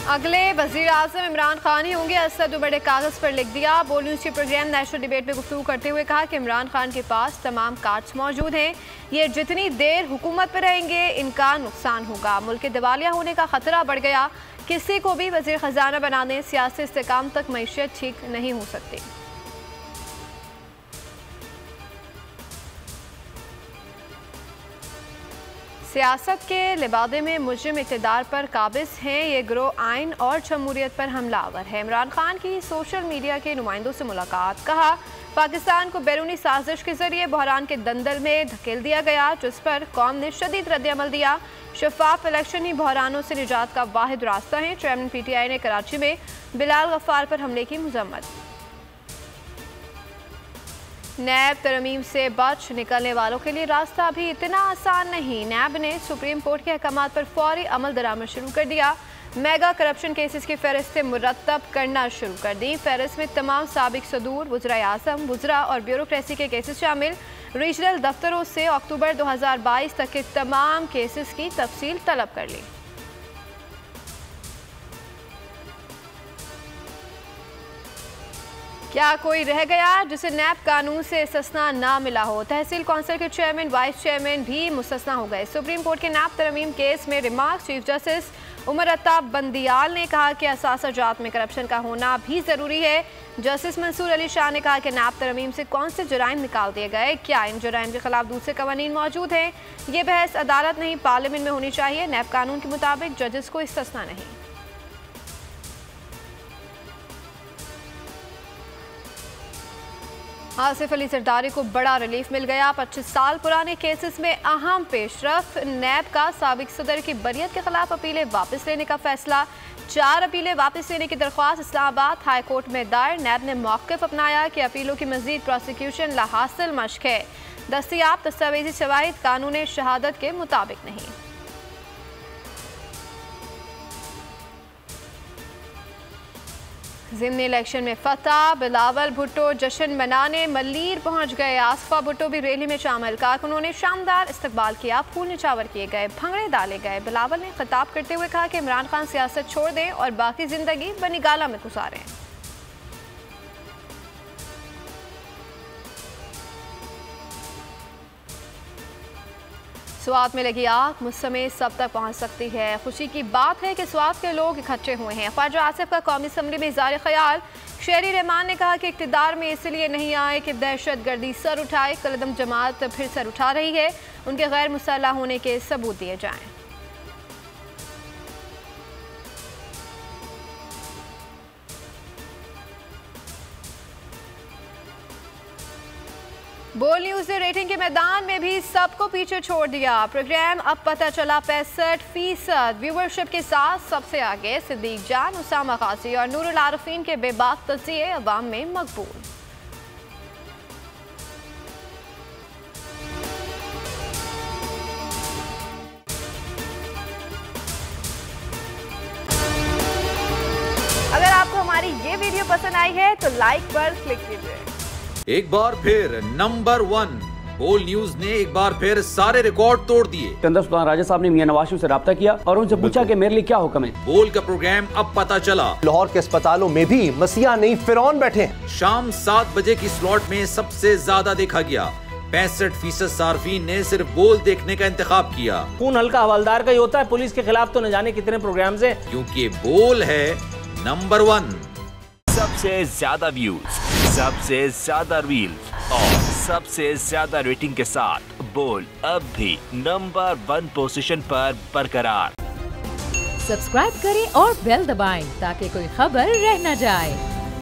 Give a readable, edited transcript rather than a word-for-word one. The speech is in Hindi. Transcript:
अगले वज़ीर आज़म इमरान खान ही होंगे, असद बड़े कागज़ पर लिख दिया। बोल न्यूज़ के प्रोग्राम नेशनल डिबेट में गुफ्तगू करते हुए कहा कि इमरान खान के पास तमाम कार्ड्स मौजूद हैं। ये जितनी देर हुकूमत पर रहेंगे इनका नुकसान होगा। मुल्क के दिवालिया होने का खतरा बढ़ गया। किसी को भी वज़ीर ख़जाना बनाने सियासी इस्तेकाम तक मईशत ठीक नहीं हो सकती। सियासत के लिबादे में मुजरिम इक़्तिदार पर काबिज़ हैं। ये गिरोह आइन और जमहूरियत पर हमलावर है। इमरान खान की सोशल मीडिया के नुमाइंदों से मुलाकात। कहा पाकिस्तान को बैरूनी साजिश के जरिए बहरान के दंदल में धकेल दिया गया, जिस पर कौम ने शदीद रद्द-ए-अमल दिया। शफाफ इलेक्शन ही बहरानों से निजात का वाहिद रास्ता है। चेयरमैन PTI ने कराची में बिलाल गफ्फार पर हमले की मजम्मत। नैब तरमीम से बच निकलने वालों के लिए रास्ता भी इतना आसान नहीं। नैब ने सुप्रीम कोर्ट के अहकामात पर फौरी अमल दरामद शुरू कर दिया। मेगा करप्शन केसेस की फहरिस्तें मुरतब करना शुरू कर दी। फहरिस्त में तमाम साबिक सदूर, वज़राए आज़म, वज़रा और ब्यूरोक्रेसी के केसेस शामिल। रीजनल दफ्तरों से अक्टूबर 2022 तक के तमाम केसेस की तफसील तलब कर ली। क्या कोई रह गया जिसे नैब कानून से इस्तिस्ना ना मिला हो? तहसील कौंसिल के चेयरमैन, वाइस चेयरमैन भी मुस्तना हो गए। सुप्रीम कोर्ट के नैब तरमीम केस में remark chief justice Umar Atta Bandial ने कहा कि असासा जात में करप्शन का होना भी ज़रूरी है। जस्टिस मंसूर अली शाह ने कहा कि नैब तरमीम से कौन से जुराइम निकाल दिए गए, क्या इन जुराइम के खिलाफ दूसरे कवानीन मौजूद हैं? ये बहस अदालत नहीं पार्लियामेंट में होनी चाहिए। नैब कानून के मुताबिक जजेस को इस्तिस्ना नहीं। आसिफ अली जरदारी को बड़ा रिलीफ मिल गया। 25 साल पुराने केसेस में अहम पेशरफ। नैब का साबिक सदर की बरियत के खिलाफ अपीलें वापस लेने का फैसला। 4 अपीलें वापस लेने की दरख्वास्त इस्लामाबाद हाई कोर्ट में दायर। नैब ने मौक़िफ़ अपनाया कि अपीलों की मज़ीद प्रोसिक्यूशन लाहासिल मश्क है। दस्तियाब दस्तावेजी शवाहिद कानून शहादत के मुताबिक नहीं। ज़िमनी इलेक्शन में फतह। बिलावल भुट्टो जश्न मनाने मलीर पहुंच गए। आसफा भुट्टो भी रैली में शामिल। कारकुनों ने शानदार इस्तकबाल किया। फूल निछावर किए गए, भंगड़े डाले गए। बिलावल ने खिताब करते हुए कहा कि इमरान खान सियासत छोड़ दें और बाकी जिंदगी बनीगाला में गुजारें। स्वात में लगी आग मुझ समेत सब तक पहुंच सकती है। खुशी की बात है कि स्वात के लोग इकट्ठे हुए हैं। ख्वाजा आसिफ का कौमी असम्बली में इज़हार ख्याल। शेरी रहमान ने कहा कि इक़्तिदार में इसलिए नहीं आए कि दहशत गर्दी सर उठाए। कलदम जमात फिर सर उठा रही है। उनके गैर मुसल्लह होने के सबूत दिए जाएं। बोल न्यूज़ ने रेटिंग के मैदान में भी सबको पीछे छोड़ दिया। प्रोग्राम अब पता चला 65% व्यूवरशिप के साथ सबसे आगे। सिद्दीक जान, उसामा गाजी और नूरुल आरिफीन के बेबाक तज़किये अवाम में मकबूल। अगर आपको हमारी ये वीडियो पसंद आई है तो लाइक पर क्लिक कीजिए। एक बार फिर नंबर 1 बोल न्यूज ने एक बार फिर सारे रिकॉर्ड तोड़ दिए। सिकंदर सुल्तान राजा साहब ने मियां नवाज शरीफ से राब्ता किया और उनसे पूछा कि मेरे लिए क्या हुक्म है। बोल का प्रोग्राम अब पता चला। लाहौर के अस्पतालों में भी मसीहा नहीं फिरौन बैठे। शाम 7 बजे की स्लॉट में सबसे ज्यादा देखा गया। 65% सार्फिन ने सिर्फ बोल देखने का इंतखाब किया। खून हल्का हवलदार का ही होता है, पुलिस के खिलाफ तो न जाने कितने प्रोग्राम्स हैं। क्योंकि बोल है नंबर 1। सबसे ज्यादा व्यूज, सबसे ज्यादा रील्स और सबसे ज्यादा रेटिंग के साथ बोल अब भी नंबर 1 पोजीशन पर बरकरार। सब्सक्राइब करें और बेल दबाएं ताकि कोई खबर रह न जाए।